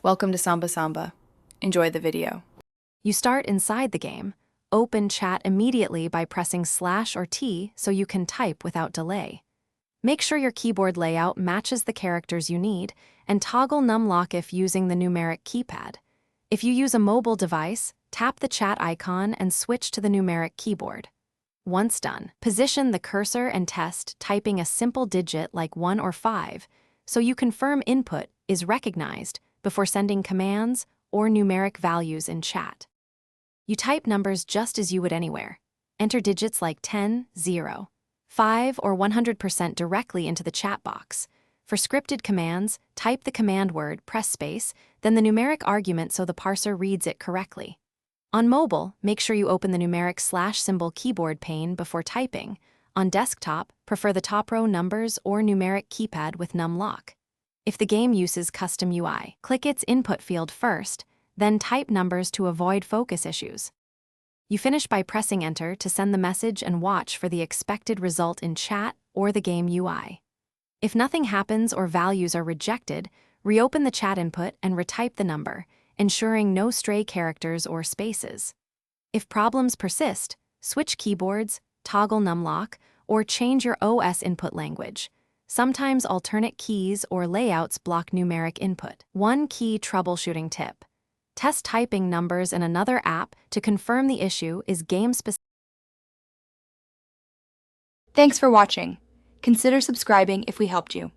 Welcome to Samba Samba. Enjoy the video. You start inside the game. Open chat immediately by pressing / or T so you can type without delay. Make sure your keyboard layout matches the characters you need, and toggle numlock if using the numeric keypad. If you use a mobile device, tap the chat icon and switch to the numeric keyboard. Once done, position the cursor and test typing a simple digit like 1 or 5, so you confirm input is recognized before sending commands or numeric values in chat. You type numbers just as you would anywhere. Enter digits like 10, 0, 5, or 100% directly into the chat box. For scripted commands, type the command word, press space, then the numeric argument so the parser reads it correctly. On mobile, make sure you open the numeric / symbol keyboard pane before typing. On desktop, prefer the top row numbers or numeric keypad with numlock. If the game uses custom UI, click its input field first, then type numbers to avoid focus issues. You finish by pressing enter to send the message and watch for the expected result in chat or the game UI. If nothing happens or values are rejected, reopen the chat input and retype the number, ensuring no stray characters or spaces. If problems persist, switch keyboards, toggle numlock, or change your OS input language. Sometimes alternate keys or layouts block numeric input. One key troubleshooting tip: test typing numbers in another app to confirm the issue is game-specific. Thanks for watching. Consider subscribing if we helped you.